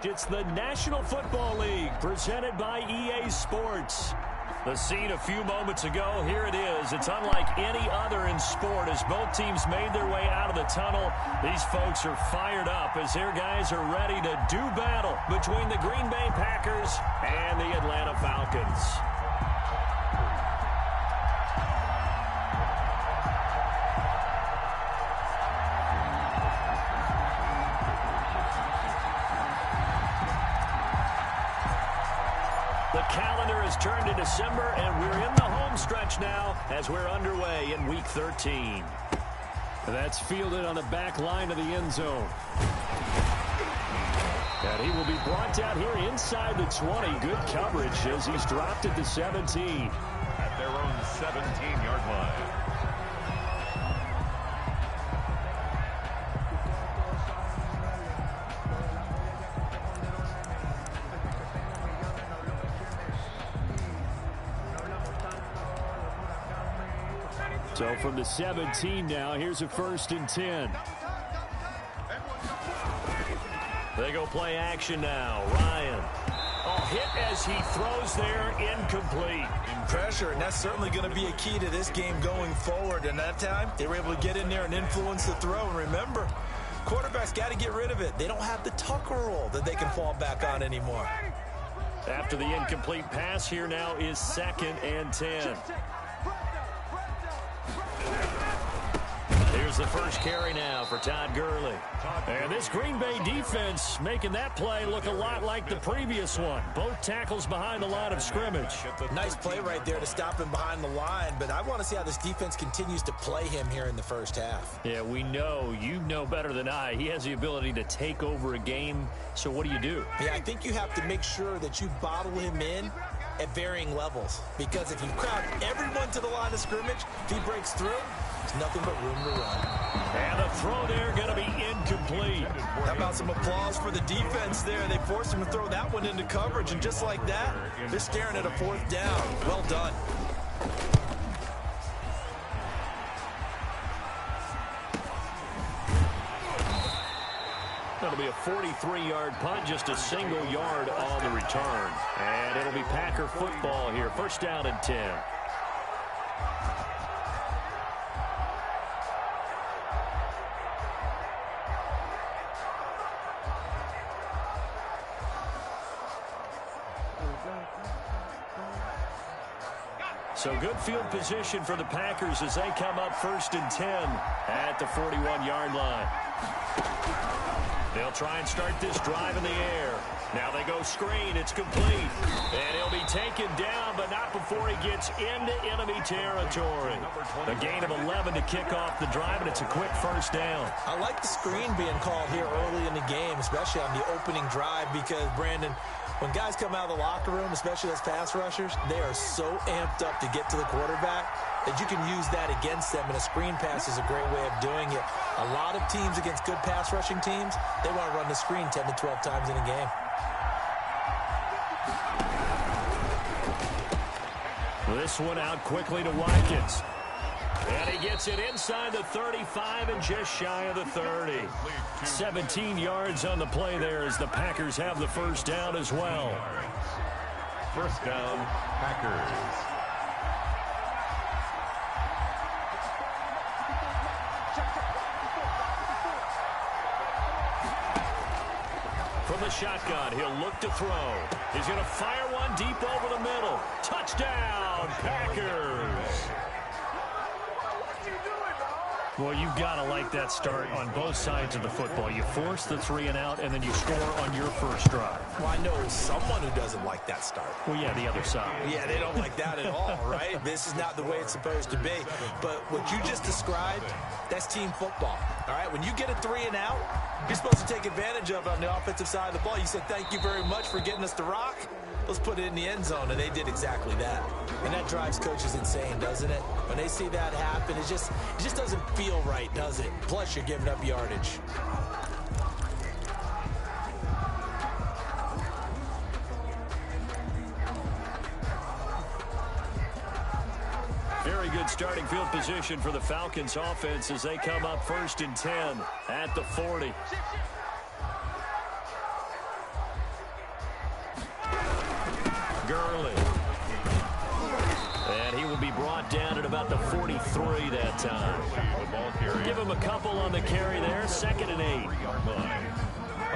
It's the National Football League presented by EA Sports. The scene a few moments ago, here it is. It's unlike any other in sport as both teams made their way out of the tunnel. These folks are fired up as their guys are ready to do battle between the Green Bay Packers and the Atlanta Falcons. The calendar has turned to December, and we're in the home stretch now as we're underway in Week 13. That's fielded on the back line of the end zone. And he will be brought down here inside the 20. Good coverage as he's dropped at the 17. At their own 17-yard line. So from the 17 now, here's a 1st and 10. They go play action now. Ryan. Oh, hit as he throws there, incomplete. In pressure, and that's certainly going to be a key to this game going forward. And that time, they were able to get in there and influence the throw. And remember, quarterbacks got to get rid of it. They don't have the Tucker rule that they can fall back on anymore. After the incomplete pass, here now is 2nd and 10. Here's the first carry now for Todd Gurley. And this Green Bay defense making that play look a lot like the previous one. Both tackles behind the line of scrimmage. Nice play right there to stop him behind the line, but I want to see how this defense continues to play him here in the first half. Yeah, we know. You know better than I. He has the ability to take over a game, so what do? Yeah, I think you have to make sure that you bottle him in at varying levels, because if you crowd everyone to the line of scrimmage, if he breaks through, there's nothing but room to run. And the throw there going to be incomplete. How about some applause for the defense there? They forced him to throw that one into coverage, and just like that, they're staring at a 4th down. Well done. That'll be a 43-yard punt, just a single yard on the return. And it'll be Packer football here. 1st down and 10. So good field position for the Packers as they come up 1st and 10 at the 41-yard line. They'll try and start this drive in the air. Now they go screen. It's complete. And he'll be taken down, but not before he gets into enemy territory. A gain of 11 to kick off the drive, and it's a quick 1st down. I like the screen being called here early in the game, especially on the opening drive, because, Brandon, when guys come out of the locker room, especially as pass rushers, they are so amped up to get to the quarterback that you can use that against them, and a screen pass is a great way of doing it. A lot of teams against good pass rushing teams, they want to run the screen 10 to 12 times in a game. This one out quickly to Watkins. And he gets it inside the 35 and just shy of the 30. 17 yards on the play there as the Packers have the 1st down as well. 1st down, Packers. From the shotgun, he'll look to throw. He's going to fire one deep over the middle. Touchdown, Packers. Well, you've got to like that start on both sides of the football. You force the 3 and out, and then you score on your first drive. Well, I know someone who doesn't like that start. Well, yeah, the other side. Yeah, they don't like that at all, right? This is not the way it's supposed to be. But what you just described, that's team football, all right? When you get a 3 and out, you're supposed to take advantage of it on the offensive side of the ball. You said, thank you very much for getting us the rock. Let's put it in the end zone, and they did exactly that. And that drives coaches insane, doesn't it? When they see that happen, it just doesn't feel right, does it? Plus, you're giving up yardage. Very good starting field position for the Falcons offense as they come up 1st and 10 at the 40. Gurley. And he will be brought down at about the 43 that time. Give him a couple on the carry there. 2nd and 8.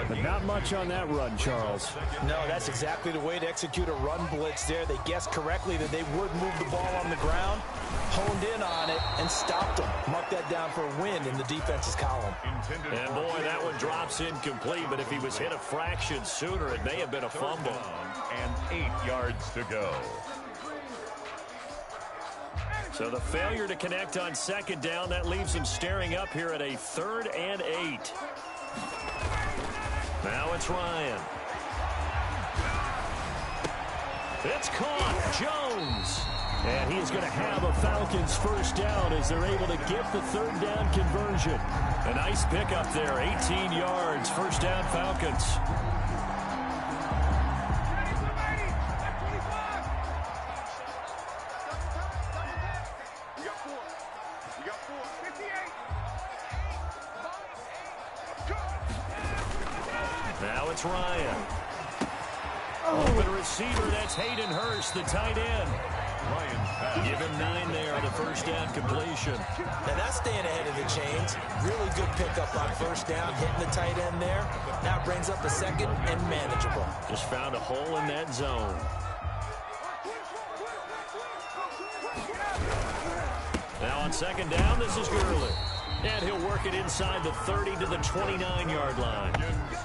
But not much on that run, Charles. No, that's exactly the way to execute a run blitz there. They guessed correctly that they would move the ball on the ground, honed in on it, and stopped them. Mark that down for a win in the defense's column. And boy, that one drops incomplete, but if he was hit a fraction sooner, it may have been a fumble. And 8 yards to go. So the failure to connect on 2nd down, that leaves him staring up here at a 3rd and 8. Now it's Ryan. It's caught. Jones. And he is going to have a Falcons first down as they're able to get the 3rd down conversion. A nice pickup there. 18 yards. First down Falcons. Now it's Ryan. Open receiver, that's Hayden Hurst, the tight end. Give him 9 there on the first down completion. Now that's staying ahead of the chains. Really good pickup on first down, hitting the tight end there. Now brings up a 2nd and manageable. Just found a hole in that zone. Now on 2nd down, this is Gurley. And he'll work it inside the 30 to the 29-yard line.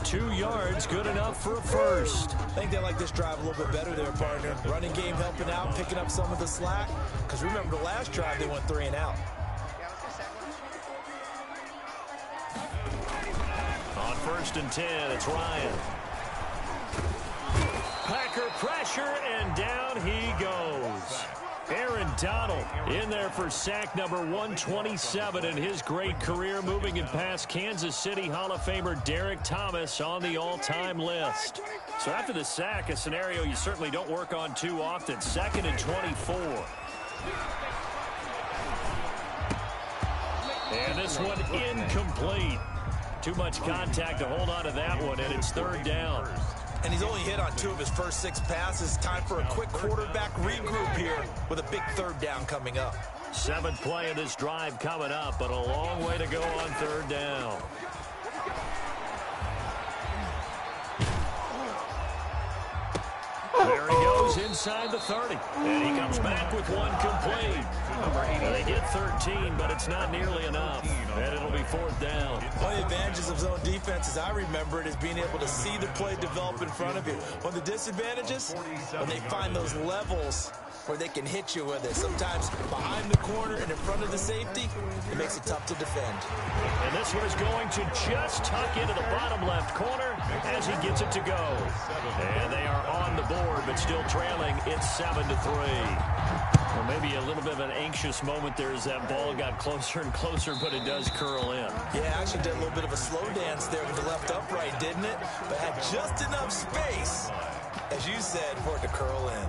2 yards, good enough for a first. I think they like this drive a little bit better there, partner. Running game helping out, picking up some of the slack. Because remember the last drive, they went 3 and out. On 1st and 10, it's Ryan. Packer pressure, and down he goes. Aaron Donald in there for sack number 127 in his great career, moving it past Kansas City Hall of Famer Derek Thomas on the all-time list. So after the sack, a scenario you certainly don't work on too often. 2nd and 24. And this one incomplete. Too much contact to hold on to that one, and it's 3rd down. And he's only hit on 2 of his first 6 passes. Time for a quick quarterback regroup here with a big 3rd down coming up. 7th play of this drive coming up, but a long way to go on 3rd down. There he goes inside the 30. And he comes back with one complete. They get 13, but it's not nearly enough. And it'll be 4th down. One of the advantages of zone defense, as I remember it, is being able to see the play develop in front of you. One of the disadvantages, when they find those levels where they can hit you with it. Sometimes behind the corner and in front of the safety, it makes it tough to defend. And this one is going to just tuck into the bottom left corner as he gets it to go. And they are on the board, but still trailing. It's 7-3. Well, maybe a little bit of an anxious moment there as that ball got closer and closer, but it does curl in. Yeah, actually did a little bit of a slow dance there with the left upright, didn't it? But had just enough space, as you said, for it to curl in.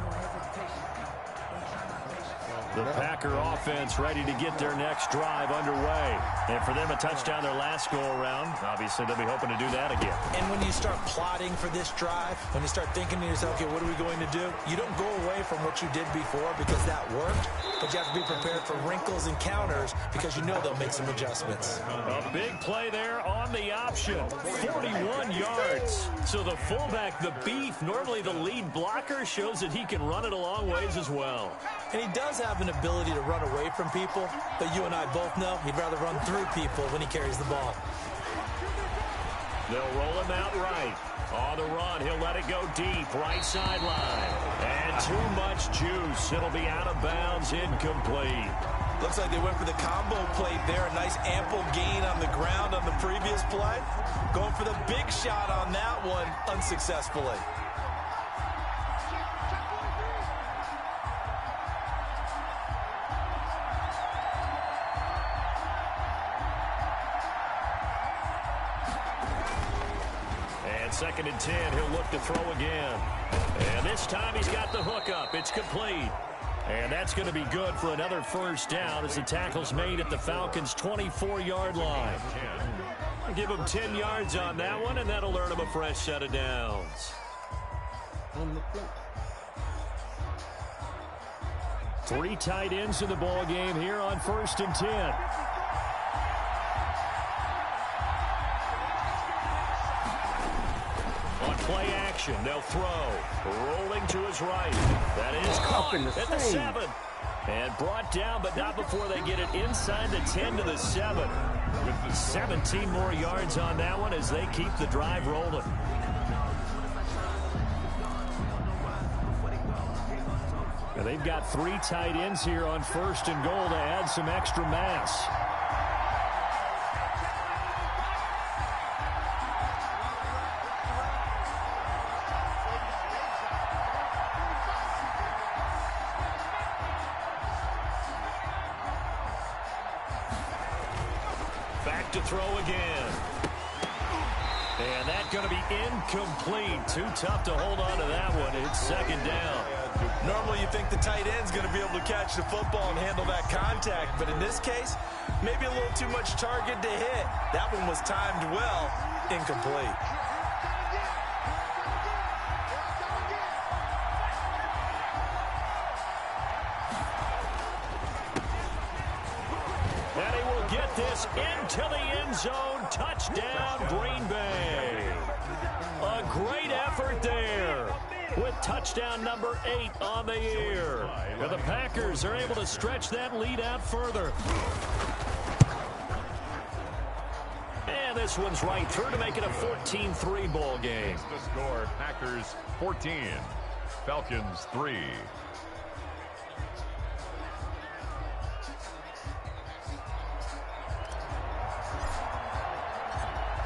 The Packer offense ready to get their next drive underway. And for them, a touchdown their last go-around. Obviously, they'll be hoping to do that again. And when you start plotting for this drive, when you start thinking to yourself, okay, what are we going to do? You don't go away from what you did before because that worked, but you have to be prepared for wrinkles and counters because you know they'll make some adjustments. A big play there on the option. 41 yards. So the fullback, the beef, normally the lead blocker, shows that he can run it a long ways as well. And he does have an ability to run away from people, but you and I both know he'd rather run through people when he carries the ball. They'll roll him out right. On the run, he'll let it go deep, right sideline. And too much juice. It'll be out of bounds, incomplete. Looks like they went for the combo plate there. A nice ample gain on the ground on the previous play. Going for the big shot on that one unsuccessfully. And 2nd and 10, he'll look to throw again. And this time he's got the hook up. It's complete. And that's going to be good for another first down as the tackle's made at the Falcons' 24-yard line. Give him 10 yards on that one, and that'll earn him a fresh set of downs. Three tight ends in the ball game here on 1st and 10. On play action, they'll throw. Rolling to his right. That is caught at the 7. And brought down, but not before they get it inside the 10 to the 7. 17 more yards on that one as they keep the drive rolling. Now they've got 3 tight ends here on 1st and goal to add some extra mass. Back to throw again. And that's going to be incomplete. Too tough to hold on to that one. It's 2nd down. Normally you think the tight end's going to be able to catch the football and handle that contact, but in this case, maybe a little too much target to hit. That one was timed well, incomplete. And he will get this into the end zone. Touchdown, Green Bay. A great effort there with touchdown number 8 on the year. And the Packers are able to stretch that lead out further. And this one's right through to make it a 14-3 ball game. The score, Packers 14, Falcons 3.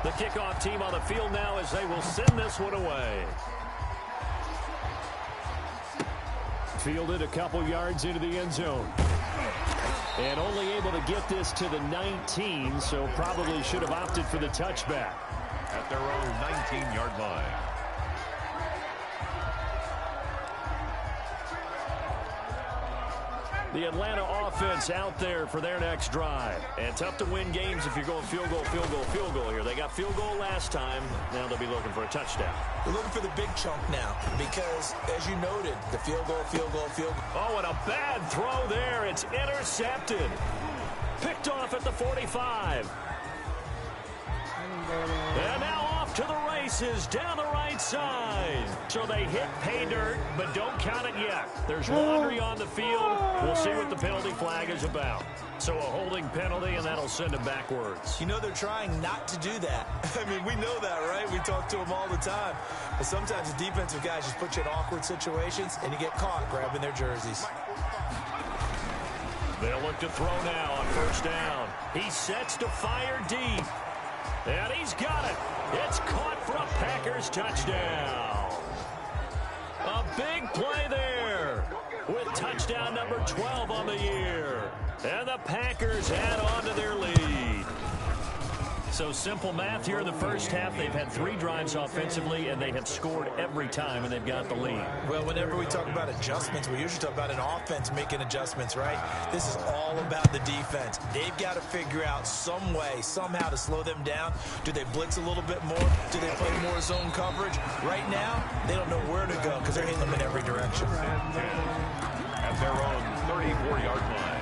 The kickoff team on the field now as they will send this one away. Fielded a couple yards into the end zone. And only able to get this to the 19, so probably should have opted for the touchback. At their own 19-yard line. The Atlanta offense out there for their next drive. And tough to win games if you're going field goal, field goal, field goal here. They got field goal last time. Now they'll be looking for a touchdown. They're looking for the big chunk now because, as you noted, the field goal, field goal, field goal. Oh, and a bad throw there. It's intercepted. Picked off at the 45. And now off to the races down the right side. So they hit pay dirt, but don't count it yet. There's laundry on the field. We'll see what the penalty flag is about. So a holding penalty, and that'll send them backwards. You know they're trying not to do that. I mean, we know that, right? We talk to them all the time. But sometimes the defensive guys just put you in awkward situations, and you get caught grabbing their jerseys. They'll look to throw now on 1st down. He sets to fire deep. And he's got it. It's caught for a Packers touchdown. A big play there with touchdown number 12 on the year. And the Packers add on to their lead. So simple math here in the first half. They've had 3 drives offensively, and they have scored every time, and they've got the lead. Well, whenever we talk about adjustments, we usually talk about an offense making adjustments, right? This is all about the defense. They've got to figure out some way, somehow to slow them down. Do they blitz a little bit more? Do they play more zone coverage? Right now, they don't know where to go because they're hitting them in every direction. At their own 34-yard line.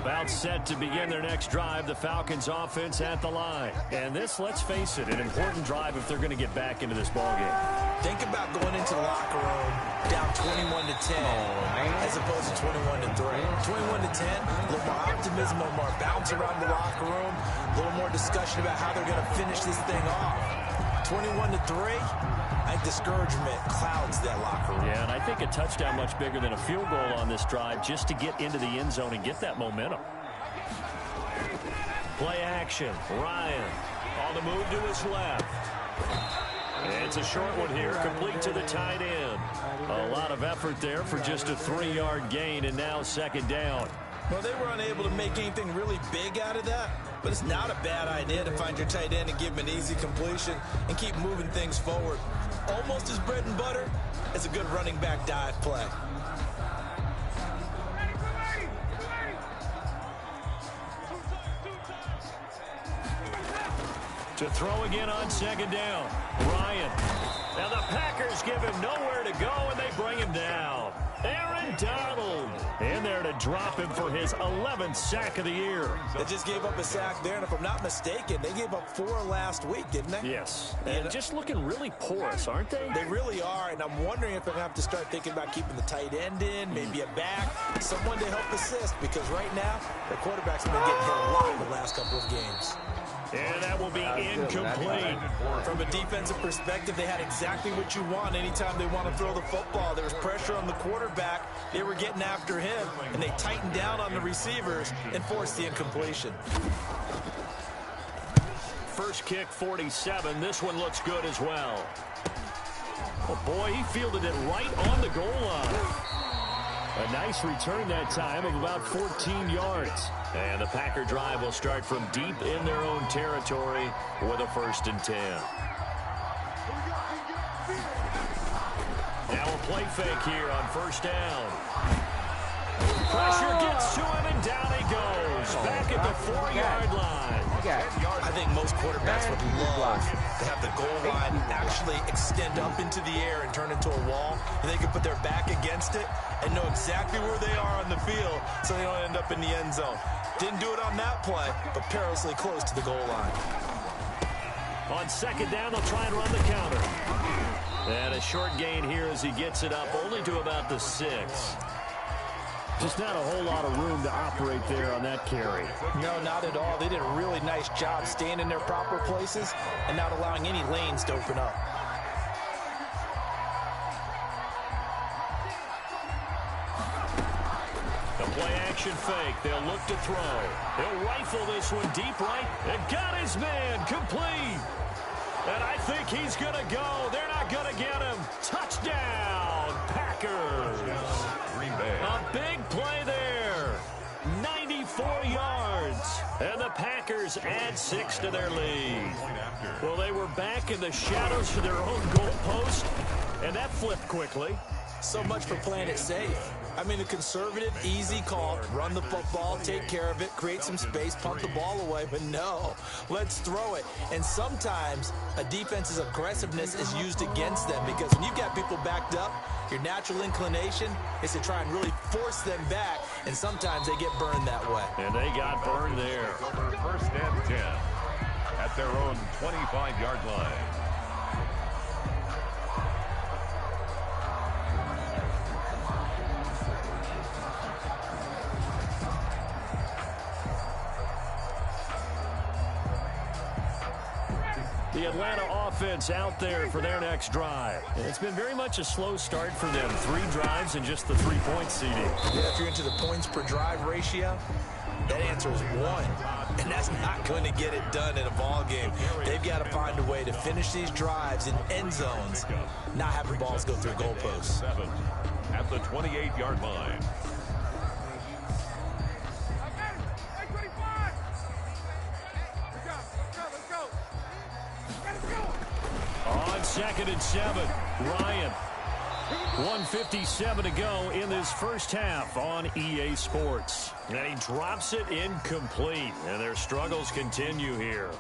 About set to begin their next drive, the Falcons offense at the line. And this, let's face it, an important drive if they're going to get back into this ballgame. Think about going into the locker room down 21-10 as opposed to 21-3. 21-10, a little more optimism, a little more bounce around the locker room, a little more discussion about how they're going to finish this thing off. 21-3. I think discouragement clouds that locker room. Yeah, and I think a touchdown much bigger than a field goal on this drive just to get into the end zone and get that momentum. Play action. Ryan on the move to his left. And it's a short one here, complete to the tight end. A lot of effort there for just a 3-yard gain, and now 2nd down. Well, they were unable to make anything really big out of that, but it's not a bad idea to find your tight end and give him an easy completion and keep moving things forward. Almost as bread and butter as a good running back dive play. To throw again on second down. Ryan. Now the Packers give him nowhere to go, and they bring him down. Aaron Donald in there to drop him for his 11th sack of the year. They just gave up a sack there, and if I'm not mistaken, they gave up 4 last week, didn't they? Yes, and just looking really porous, aren't they? They really are, and I'm wondering if they're going to have to start thinking about keeping the tight end in, maybe a back, someone to help assist, because right now, their quarterback's been getting hit a lot in the last couple of games. And that will be incomplete. From a defensive perspective, they had exactly what you want anytime they want to throw the football. There was pressure on the quarterback. They were getting after him, and they tightened down on the receivers and forced the incompletion. First kick, 47. This one looks good as well. Oh, boy, he fielded it right on the goal line. A nice return that time of about 14 yards. And the Packer drive will start from deep in their own territory with a 1st and 10. Now a play fake here on 1st down. Pressure gets to him, and down he goes. Back at the 4-yard line. I think most quarterbacks would love to have the goal line actually extend up into the air and turn into a wall, and they can put their back against it and know exactly where they are on the field so they don't end up in the end zone. Didn't do it on that play, but perilously close to the goal line. On 2nd down, they'll try and run the counter. And a short gain here as he gets it up only to about the 6. Just not a whole lot of room to operate there on that carry. No, not at all. They did a really nice job staying in their proper places and not allowing any lanes to open up. The play-action fake. They'll look to throw. He'll rifle this one deep right. And got his man complete. And I think he's going to go. They're not going to get him. Touchdown, Packers. A big play there. 94 yards. And the Packers add 6 to their lead. Well, they were back in the shadows for their own goalpost, and that flipped quickly. So much for playing it safe. I mean, the conservative, easy call, run the football, take care of it, create some space, punt the ball away, but no, let's throw it. And sometimes a defense's aggressiveness is used against them because when you've got people backed up, your natural inclination is to try and really force them back, and sometimes they get burned that way. And they got burned there. 1st and 10 at their own 25-yard line. The Atlanta offense out there for their next drive. It's been very much a slow start for them. 3 drives and just the 3-point seeding. Yeah, if you're into the points per drive ratio, that answer is 1. And that's not going to get it done in a ball game. They've got to find a way to finish these drives in end zones, not have the balls go through goalposts. 7 at the 28-yard line. On 2nd and 7, Ryan. 1:57 to go in this first half on EA Sports. And he drops it incomplete, and their struggles continue here.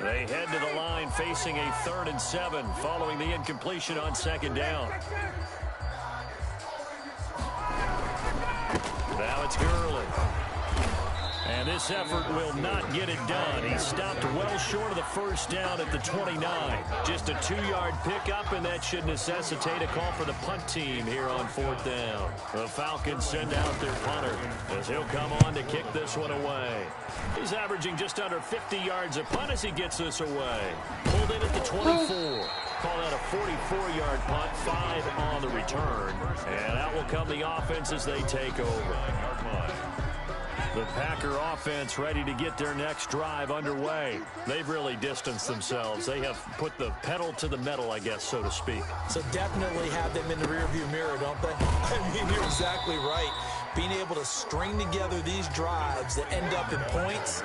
They head to the line facing a 3rd and 7 following the incompletion on 2nd down. Now it's Gurley. And this effort will not get it done. He stopped well short of the 1st down at the 29. Just a 2-yard pickup, and that should necessitate a call for the punt team here on 4th down. The Falcons send out their punter as he'll come on to kick this one away. He's averaging just under 50 yards a punt as he gets this away. Pulled in at the 24. Call that a 44-yard punt, 5 on the return. And out will come the offense as they take over. The Packer offense ready to get their next drive underway. They've really distanced themselves. They have put the pedal to the metal, I guess, so to speak. So definitely have them in the rearview mirror, don't they? I mean, you're exactly right. Being able to string together these drives that end up in points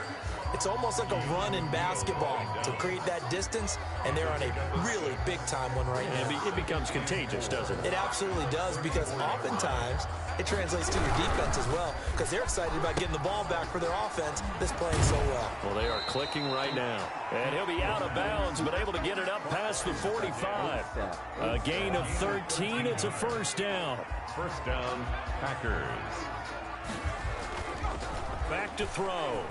It's almost like a run in basketball to create that distance, and they're on a really big-time one right now. It becomes contagious, doesn't it? It absolutely does, because oftentimes it translates to your defense as well, because they're excited about getting the ball back for their offense that's playing so well. Well, they are clicking right now. And he'll be out of bounds, but able to get it up past the 45. A gain of 13. It's a first down. First down, Packers. Back to throw.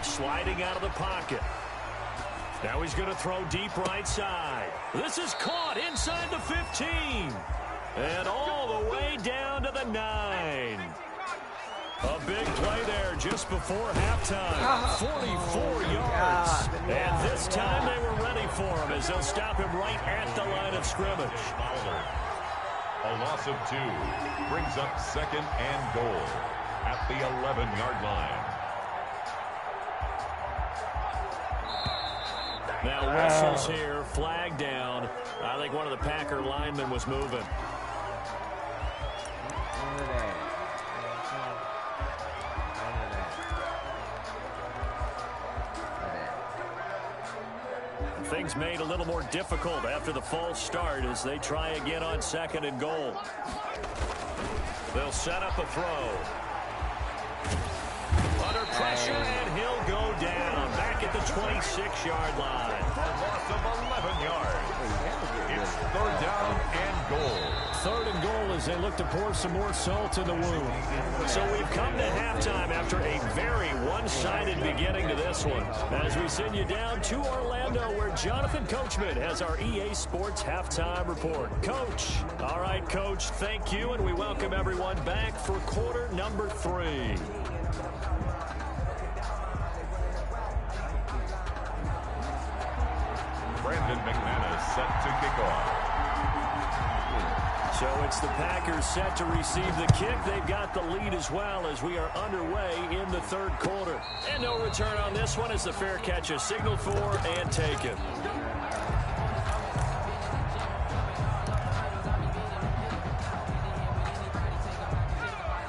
Sliding out of the pocket. Now he's going to throw deep right side. This is caught inside the 15. And all the way down to the 9. A big play there just before halftime. 44 yards. And this time they were ready for him as they'll stop him right at the line of scrimmage. A loss of 2 brings up second and goal at the 11-yard line. Now whistles here, flag down. I think one of the Packer linemen was moving. Things made a little more difficult after the false start as they try again on second and goal. They'll set up a throw. Under pressure, and he'll go down back at the 26-yard line. A loss of 11 yards. It's third down and goal. Third and goal as they look to pour some more salt in the wound. So we've come to halftime after a very one-sided beginning to this one. As we send you down to Orlando, where Jonathan Coachman has our EA Sports halftime report. Coach. All right, Coach, thank you, and we welcome everyone back for quarter number 3. Brandon McManus set to kick off. So it's the Packers set to receive the kick. They've got the lead as well as we are underway in the third quarter. And no return on this one as the fair catch is signaled for and taken.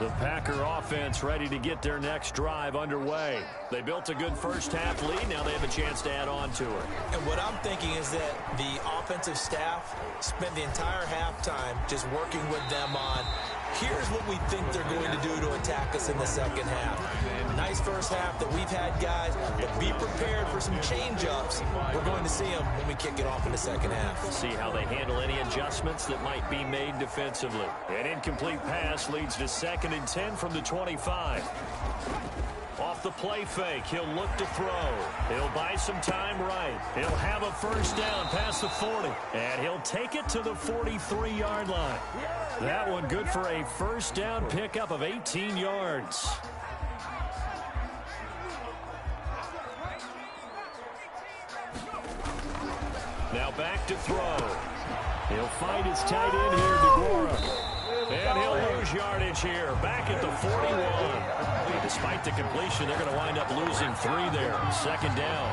The Packer offense ready to get their next drive underway. They built a good first-half lead. Now they have a chance to add on to it. And what I'm thinking is that the offensive staff spent the entire halftime just working with them on, here's what we think they're going to do to attack us in the second half. Nice first half that we've had, guys, but be prepared for some change-ups. We're going to see them when we kick it off in the second half. See how they handle any adjustments that might be made defensively. An incomplete pass leads to second and 10 from the 25. Off the play fake, he'll look to throw. He'll buy some time right. He'll have a first down past the 40. And he'll take it to the 43-yard line. That one good for a first down pickup of 18 yards. Now back to throw. He'll find his tight end here, DeGuara. And he'll lose yardage here, back at the 41. Despite the completion, they're going to wind up losing 3 there. Second down.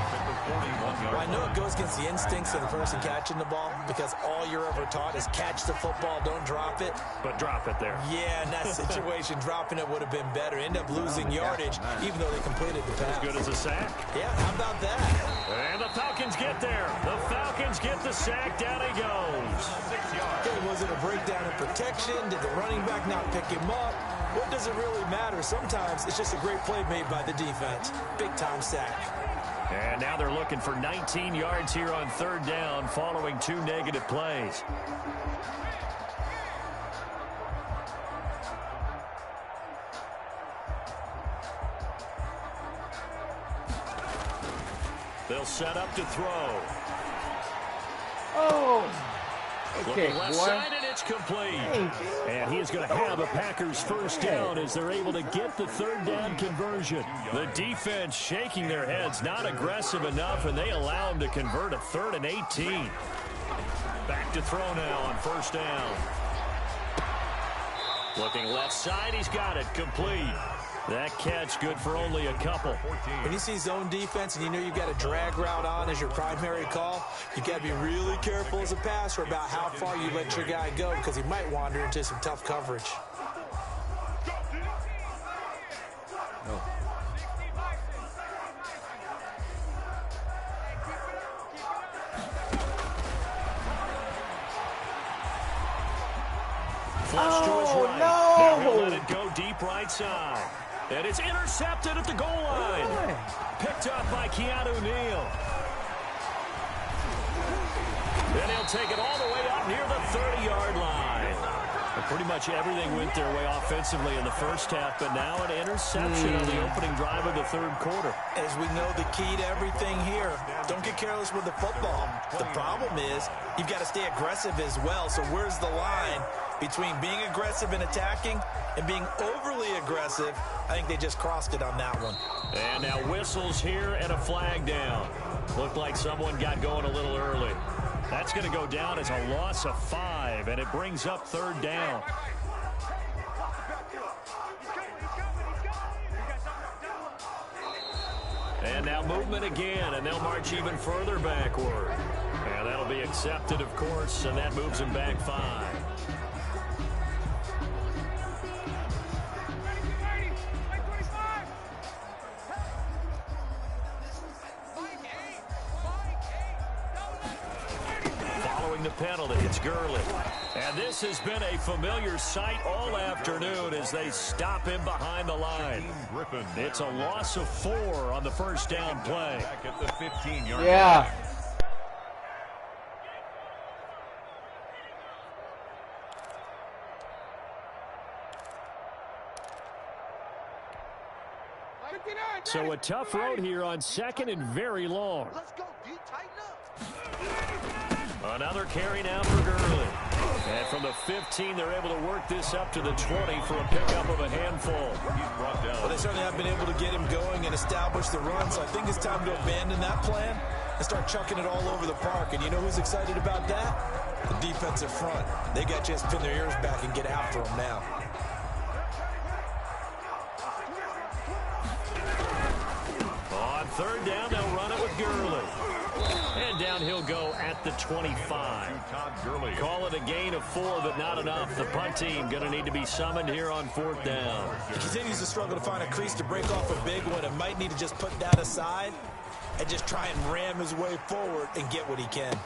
Well, I know it goes against the instincts of the person catching the ball because all you're ever taught is catch the football, don't drop it. But drop it there. Yeah, in that situation, dropping it would have been better. End up losing yardage, even though they completed the pass. As good as a sack. Yeah, how about that? And the Falcons get there. The Falcons get the sack. Down he goes. 6 yards. Hey, was it a breakdown in protection? Did the running back not pick him up? What does it really matter? Sometimes it's just a great play made by the defense. Big-time sack. And now they're looking for 19 yards here on third down following 2 negative plays. They'll set up to throw. Oh! Okay, left side, and it's complete. And he is going to have a Packers first down as they're able to get the third down conversion. The defense shaking their heads, not aggressive enough, and they allow him to convert a 3rd and 18. Back to throw now on first down. Looking left side, he's got it, complete. That catch good for only a couple. When you see zone defense and you know you've got a drag route on as your primary call, you got to be really careful as a passer about how far you let your guy go because he might wander into some tough coverage. flush to his right. No! Now he'll let it go deep right side. And it's intercepted at the goal line. Picked up by Keanu Neal. Then he'll take it all the way up near the 30-yard line. And pretty much everything went their way offensively in the first half, but now an interception on the opening drive of the third quarter. As we know, the key to everything here, don't get careless with the football. The problem is you've got to stay aggressive as well. So where's the line between being aggressive and attacking and being overly aggressive? I think they just crossed it on that one. And now whistles here and a flag down. Looked like someone got going a little early. That's going to go down as a loss of 5, and it brings up third down. And now movement again, and they'll march even further backward. And that'll be accepted, of course, and that moves them back 5. The penalty, it's Gurley. And this has been a familiar sight all afternoon as they stop him behind the line. It's a loss of 4 on the first down play. Back at the 15-yard Yeah. line. So a tough road here on second and very long. Let's go, D. Tighten up. Another carry now for Gurley. And from the 15, they're able to work this up to the 20 for a pickup of a handful. He's brought down. Well, they certainly have been able to get him going and establish the run, so I think it's time to abandon that plan and start chucking it all over the park. And you know who's excited about that? The defensive front. They got to just pin their ears back and get after him now. On third down, they'll run it with Gurley. And down he'll go at the 25. Todd Gurley. Call it a gain of 4, but not enough. The punt team going to need to be summoned here on fourth down. He continues to struggle to find a crease to break off a big one and might need to just put that aside and just try and ram his way forward and get what he can.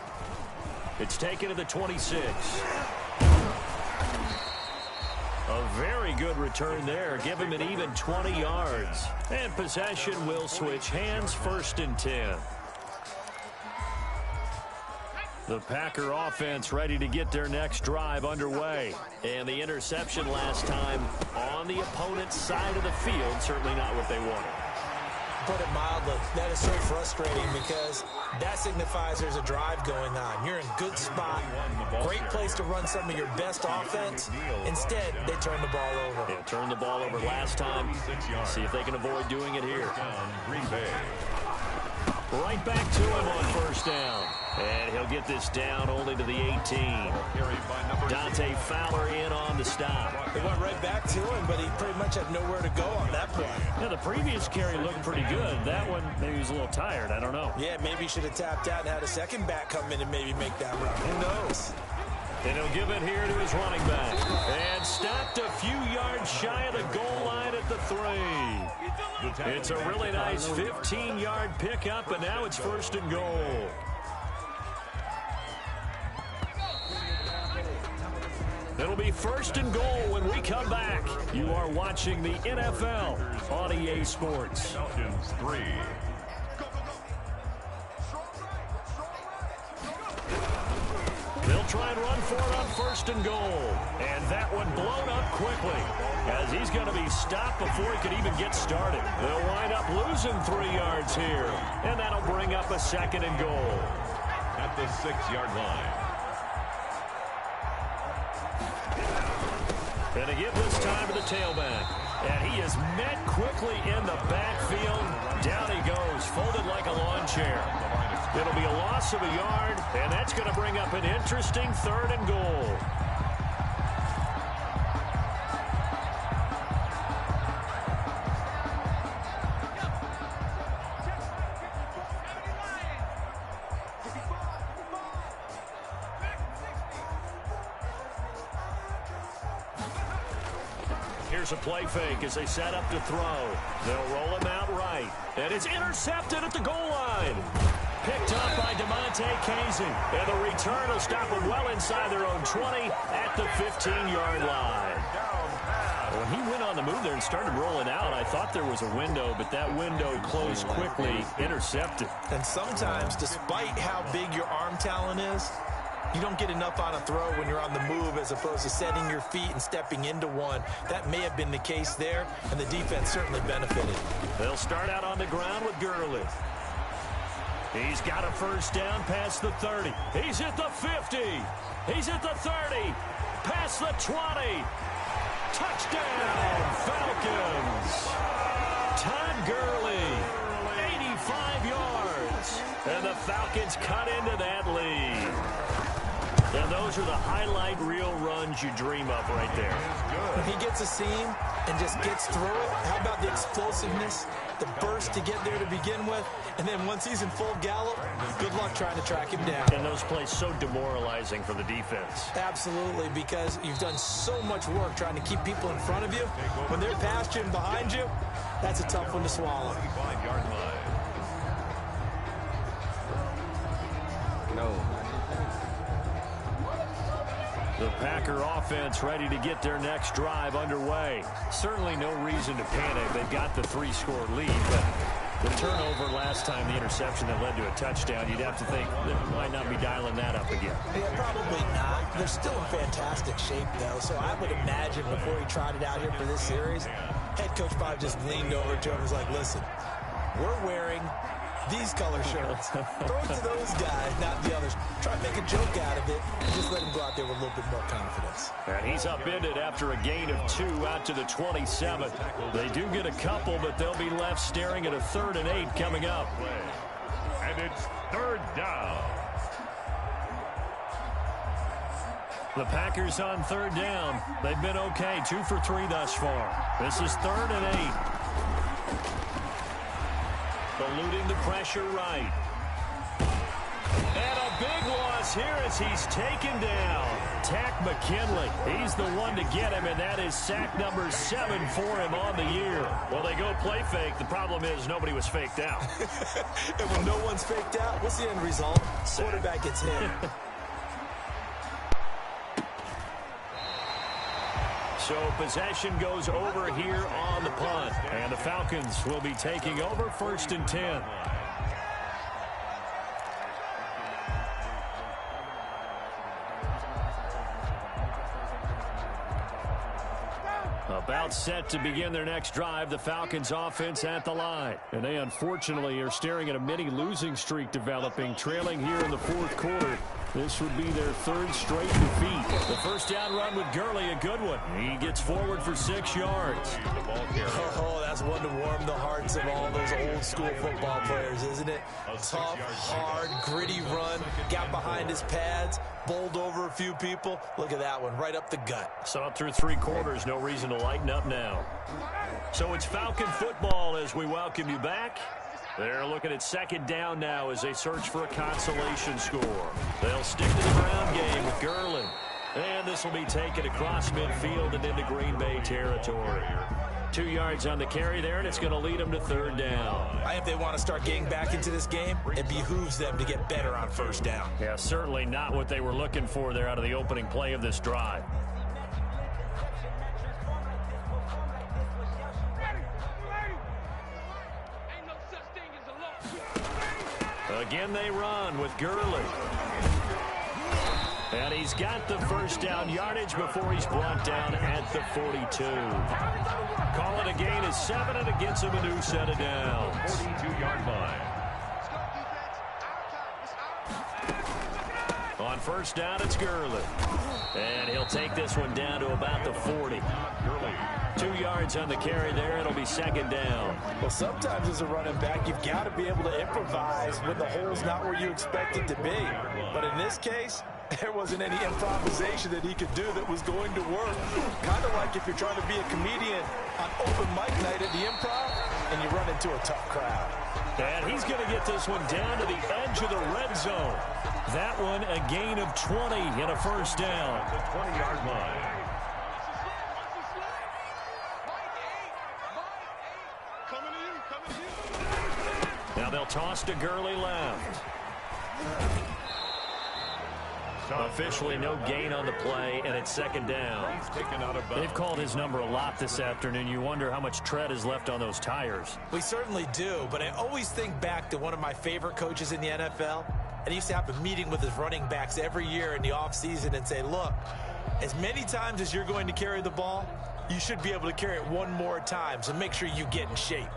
It's taken to the 26. A very good return there. Give him an even 20 yards. And possession will switch hands, 1st and 10. The Packer offense ready to get their next drive underway. And the interception last time on the opponent's side of the field, certainly not what they wanted. Put it mildly, that is so frustrating because that signifies there's a drive going on. You're in a good spot, great place to run some of your best offense. Instead, they turn the ball over. Yeah, turned the ball over last time. See if they can avoid doing it here. Green Bay. Right back to him on first down. And he'll get this down only to the 18. Dante Fowler in on the stop. They went right back to him, but he pretty much had nowhere to go on that play. Yeah, the previous carry looked pretty good. That one, maybe he was a little tired. I don't know. Yeah, maybe he should have tapped out and had a second back come in and maybe make that run. Who knows? And he'll give it here to his running back. And stopped a few yards shy of the goal line at the 3. It's a really nice 15-yard pickup, and now it's 1st and goal. It'll be 1st and goal when we come back. You are watching the NFL on EA Sports. Falcons 3. They'll try and run for it on 1st and goal. And that one blown up quickly as he's going to be stopped before he could even get started. They'll wind up losing 3 yards here. And that'll bring up a 2nd and goal. At the 6-yard line. And to give this time to the tailback. And he is met quickly in the backfield. Down he goes, folded like a lawn chair. It'll be a loss of a yard, and that's going to bring up an interesting 3rd and goal. Here's a play fake as they set up to throw. They'll roll him out right. And it's intercepted at the goal line. picked up by Casey. And the return will stop them well inside their own 20 at the 15-yard line. When he went on the move there and started rolling out, I thought there was a window, but that window closed quickly, intercepted. And sometimes, despite how big your arm talent is, you don't get enough on a throw when you're on the move as opposed to setting your feet and stepping into one. That may have been the case there, and the defense certainly benefited. They'll start out on the ground with Gurley. He's got a first down past the 30. He's at the 50. He's at the 30. Past the 20. Touchdown, Falcons. Todd Gurley, 85 yards. And the Falcons cut into that lead. And those are the highlight reel runs you dream of right there. If he gets a seam and just gets through it, how about the explosiveness, the burst to get there to begin with, and then once he's in full gallop, good luck trying to track him down. And those plays so demoralizing for the defense. Absolutely, because you've done so much work trying to keep people in front of you. When they're past you and behind you, that's a tough one to swallow. The Packer offense ready to get their next drive underway. Certainly no reason to panic. They've got the 3-score lead, but the turnover last time, the interception that led to a touchdown, you'd have to think they might not be dialing that up again. Yeah, probably not. They're still in fantastic shape, though, so I would imagine before he trotted out here for this series, head coach probably just leaned over to him and was like, listen, we're wearing these color shirts. Throw it to those guys, not the others. Try to make a joke out of it and just let him go out there with a little bit more confidence. And he's upended after a gain of 2 out to the 27. They do get a couple, but they'll be left staring at a 3rd and 8 coming up. And it's 3rd down. The Packers on 3rd down. They've been okay, 2 for 3 thus far. This is 3rd and 8. Eluding the pressure right. And a big loss here as he's taken down. Tack McKinley. He's the one to get him, and that is sack number 7 for him on the year. Well, they go play fake. The problem is nobody was faked out. And when no one's faked out, what's the end result? Quarterback gets hit. So possession goes over here on the punt. And the Falcons will be taking over 1st and 10. About set to begin their next drive, the Falcons offense at the line. And they unfortunately are staring at a mini losing streak developing, trailing here in the 4th quarter. This would be their 3rd straight defeat. The first down run with Gurley, a good one. He gets forward for 6 yards. Oh, that's one to warm the hearts of all those old school football players, isn't it? Tough, hard, gritty run. Got behind his pads, bowled over a few people. Look at that one, right up the gut. Saw it through 3 quarters. No reason to lighten up now. So it's Falcon football as we welcome you back. They're looking at 2nd down now as they search for a consolation score. They'll stick to the ground game with Gurley. And this will be taken across midfield and into Green Bay territory. 2 yards on the carry there, and it's going to lead them to 3rd down. If they want to start getting back into this game, it behooves them to get better on 1st down. Yeah, certainly not what they were looking for there out of the opening play of this drive. Again, they run with Gurley. And he's got the first down yardage before he's brought down at the 42. Call it a gain of 7, and it gets him a new set of downs. 42-yard line. On 1st down, it's Gurley. And he'll take this one down to about the 40. 2 yards on the carry there. It'll be 2nd down. Well, sometimes as a running back, you've got to be able to improvise when the hole's not where you expect it to be. But in this case, there wasn't any improvisation that he could do that was going to work. Kind of like if you're trying to be a comedian on open mic night at the Improv and you run into a tough crowd. And he's going to get this one down to the edge of the red zone. That one a gain of 20 and a first down. The 20-yard line. Now they'll toss to Gurley left. Officially no gain on the play, and it's second down. They've called his number a lot this afternoon. You wonder how much tread is left on those tires. We certainly do, but I always think back to one of my favorite coaches in the NFL. And he used to have a meeting with his running backs every year in the offseason and say, look, as many times as you're going to carry the ball, you should be able to carry it one more time, so make sure you get in shape.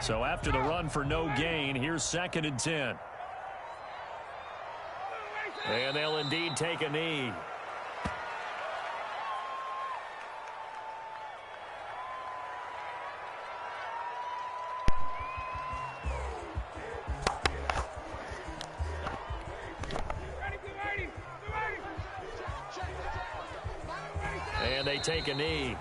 So after the run for no gain, here's 2nd and 10. And they'll indeed take a knee. And they take a knee.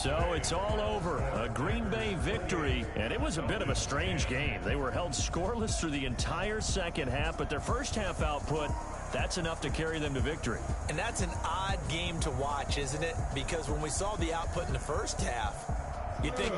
So it's all over. A Green Bay victory, and it was a bit of a strange game. They were held scoreless through the entire second half, but their first half output, that's enough to carry them to victory. And that's an odd game to watch, isn't it? Because when we saw the output in the first half, you think